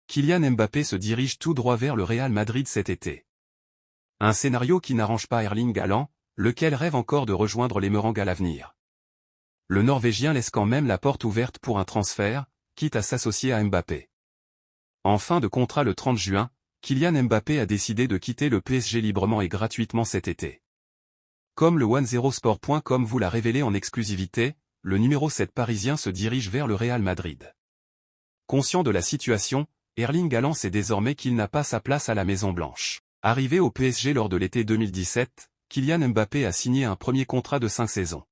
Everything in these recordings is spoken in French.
Kylian Mbappé se dirige tout droit vers le Real Madrid cet été. Un scénario qui n'arrange pas Erling Haaland, lequel rêve encore de rejoindre les Merengues à l'avenir. Le Norvégien laisse quand même la porte ouverte pour un transfert, quitte à s'associer à Mbappé. En fin de contrat le 30 juin, Kylian Mbappé a décidé de quitter le PSG librement et gratuitement cet été. Comme le 10sport.com vous l'a révélé en exclusivité, le numéro 7 parisien se dirige vers le Real Madrid. Conscient de la situation, Erling Haaland sait désormais qu'il n'a pas sa place à la Maison-Blanche. Arrivé au PSG lors de l'été 2017, Kylian Mbappé a signé un premier contrat de 5 saisons.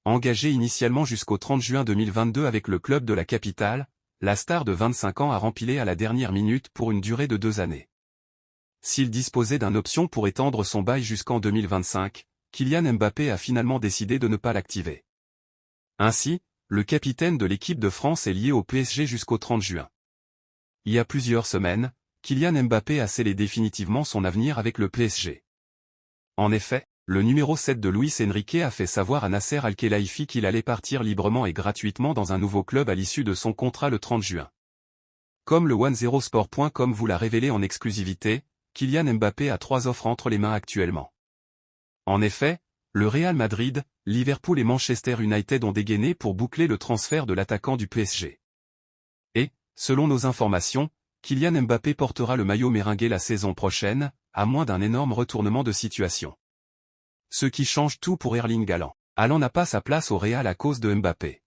Engagé initialement jusqu'au 30 juin 2022 avec le club de la capitale, la star de 25 ans a rempilé à la dernière minute pour une durée de 2 années. S'il disposait d'une option pour étendre son bail jusqu'en 2025, Kylian Mbappé a finalement décidé de ne pas l'activer. Ainsi, le capitaine de l'équipe de France est lié au PSG jusqu'au 30 juin. Il y a plusieurs semaines, Kylian Mbappé a scellé définitivement son avenir avec le PSG. En effet, le numéro 7 de Luis Enrique a fait savoir à Nasser Al-Khelaifi qu'il allait partir librement et gratuitement dans un nouveau club à l'issue de son contrat le 30 juin. Comme le 10sport.com vous l'a révélé en exclusivité, Kylian Mbappé a 3 offres entre les mains actuellement. En effet, le Real Madrid, Liverpool et Manchester United ont dégainé pour boucler le transfert de l'attaquant du PSG. Et, selon nos informations, Kylian Mbappé portera le maillot méringué la saison prochaine, à moins d'un énorme retournement de situation. Ce qui change tout pour Erling Haaland. Haaland n'a pas sa place au Real à cause de Mbappé.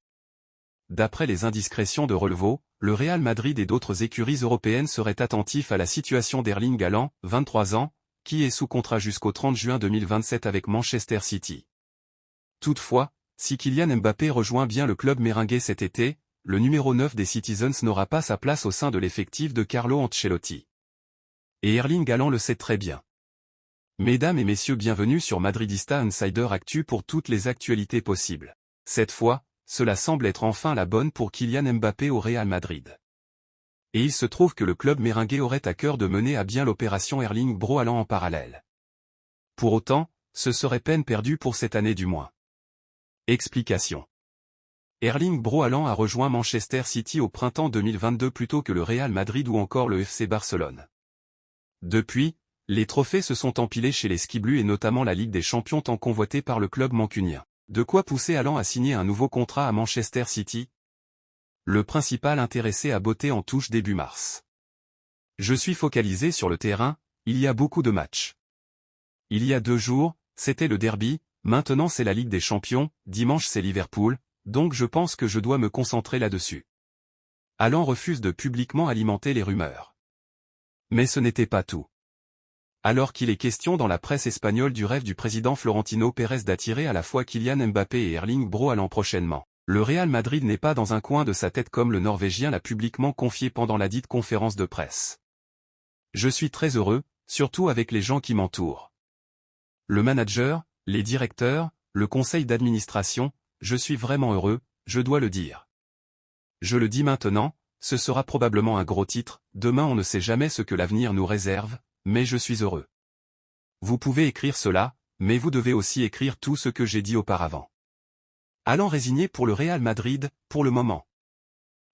D'après les indiscrétions de Relevo, le Real Madrid et d'autres écuries européennes seraient attentifs à la situation d'Erling Haaland, 23 ans, qui est sous contrat jusqu'au 30 juin 2027 avec Manchester City. Toutefois, si Kylian Mbappé rejoint bien le club méringué cet été, le numéro 9 des Citizens n'aura pas sa place au sein de l'effectif de Carlo Ancelotti. Et Erling Haaland le sait très bien. Mesdames et messieurs, bienvenue sur Madridista Insider Actu pour toutes les actualités possibles. Cette fois, cela semble être enfin la bonne pour Kylian Mbappé au Real Madrid. Et il se trouve que le club méringué aurait à cœur de mener à bien l'opération Erling Bro Haaland en parallèle. Pour autant, ce serait peine perdue pour cette année du moins. Explication. Erling Bro Haaland a rejoint Manchester City au printemps 2022 plutôt que le Real Madrid ou encore le FC Barcelone. Depuis, les trophées se sont empilés chez les Skiblues et notamment la Ligue des Champions tant convoitée par le club mancunien. De quoi pousser Haaland à signer un nouveau contrat à Manchester City? Le principal intéressé a botté en touche début mars. Je suis focalisé sur le terrain, il y a beaucoup de matchs. Il y a 2 jours, c'était le derby, maintenant c'est la Ligue des Champions, dimanche c'est Liverpool, donc je pense que je dois me concentrer là-dessus. Haaland refuse de publiquement alimenter les rumeurs. Mais ce n'était pas tout. Alors qu'il est question dans la presse espagnole du rêve du président Florentino Pérez d'attirer à la fois Kylian Mbappé et Erling Bro Haaland prochainement, le Real Madrid n'est pas dans un coin de sa tête comme le Norvégien l'a publiquement confié pendant la dite conférence de presse. Je suis très heureux, surtout avec les gens qui m'entourent. Le manager, les directeurs, le conseil d'administration, je suis vraiment heureux, je dois le dire. Je le dis maintenant, ce sera probablement un gros titre, demain on ne sait jamais ce que l'avenir nous réserve, mais je suis heureux. Vous pouvez écrire cela, mais vous devez aussi écrire tout ce que j'ai dit auparavant. Haaland résigné pour le Real Madrid, pour le moment.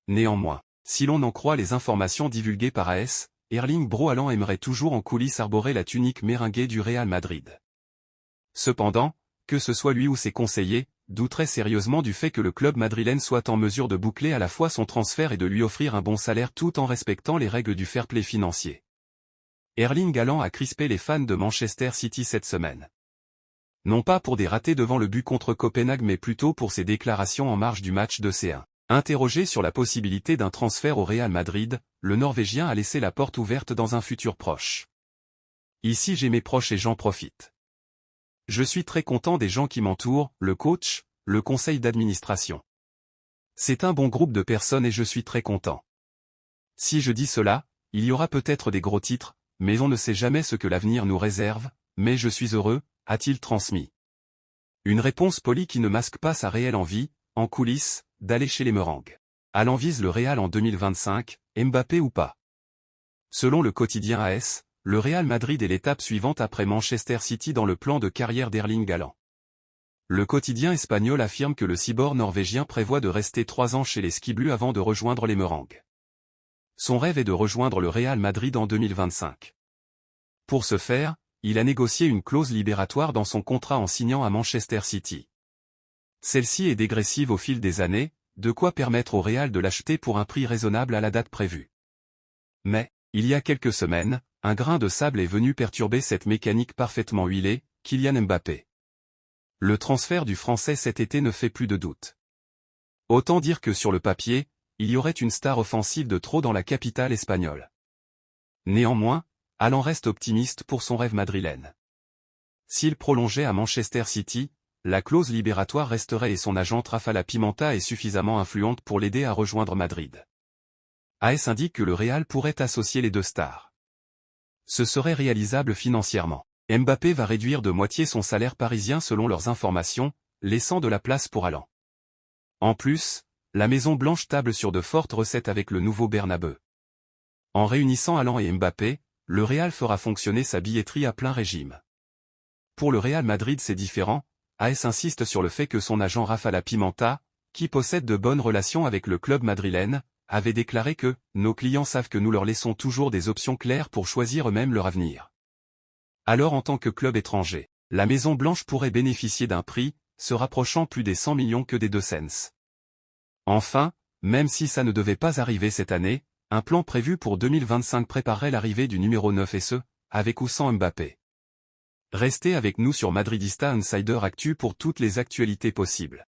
Néanmoins, si l'on en croit les informations divulguées par AS, Erling Bro Haaland aimerait toujours en coulisses arborer la tunique méringuée du Real Madrid. Cependant, que ce soit lui ou ses conseillers, douteraient sérieusement du fait que le club madrilène soit en mesure de boucler à la fois son transfert et de lui offrir un bon salaire tout en respectant les règles du fair play financier. Erling Haaland a crispé les fans de Manchester City cette semaine. Non pas pour des ratés devant le but contre Copenhague mais plutôt pour ses déclarations en marge du match de C1. Interrogé sur la possibilité d'un transfert au Real Madrid, le Norvégien a laissé la porte ouverte dans un futur proche. Ici j'ai mes proches et j'en profite. Je suis très content des gens qui m'entourent, le coach, le conseil d'administration. C'est un bon groupe de personnes et je suis très content. Si je dis cela, il y aura peut-être des gros titres, mais on ne sait jamais ce que l'avenir nous réserve, mais je suis heureux, a-t-il transmis. Une réponse polie qui ne masque pas sa réelle envie, en coulisses, d'aller chez les Merengues. Haaland vise le Real en 2025, Mbappé ou pas. Selon le quotidien AS, le Real Madrid est l'étape suivante après Manchester City dans le plan de carrière d'Erling Haaland. Le quotidien espagnol affirme que le cyborg norvégien prévoit de rester 3 ans chez les Skiblues avant de rejoindre les Merengues. Son rêve est de rejoindre le Real Madrid en 2025. Pour ce faire, il a négocié une clause libératoire dans son contrat en signant à Manchester City. Celle-ci est dégressive au fil des années, de quoi permettre au Real de l'acheter pour un prix raisonnable à la date prévue. Mais, il y a quelques semaines, un grain de sable est venu perturber cette mécanique parfaitement huilée, Kylian Mbappé. Le transfert du Français cet été ne fait plus de doute. Autant dire que sur le papier, il y aurait une star offensive de trop dans la capitale espagnole. Néanmoins, Haaland reste optimiste pour son rêve madrilène. S'il prolongeait à Manchester City, la clause libératoire resterait et son agente Rafala Pimenta est suffisamment influente pour l'aider à rejoindre Madrid. AS indique que le Real pourrait associer les deux stars. Ce serait réalisable financièrement. Mbappé va réduire de moitié son salaire parisien selon leurs informations, laissant de la place pour Haaland. En plus, la Maison Blanche table sur de fortes recettes avec le nouveau Bernabeu. En réunissant Haaland et Mbappé, le Real fera fonctionner sa billetterie à plein régime. Pour le Real Madrid c'est différent, AS insiste sur le fait que son agent Rafala Pimenta, qui possède de bonnes relations avec le club madrilène, avait déclaré que « Nos clients savent que nous leur laissons toujours des options claires pour choisir eux-mêmes leur avenir ». Alors en tant que club étranger, la Maison Blanche pourrait bénéficier d'un prix, se rapprochant plus des 100 millions que des 2 cents. Enfin, même si ça ne devait pas arriver cette année, un plan prévu pour 2025 préparerait l'arrivée du numéro 9 et ce, avec ou sans Mbappé. Restez avec nous sur Madridista Insider Actu pour toutes les actualités possibles.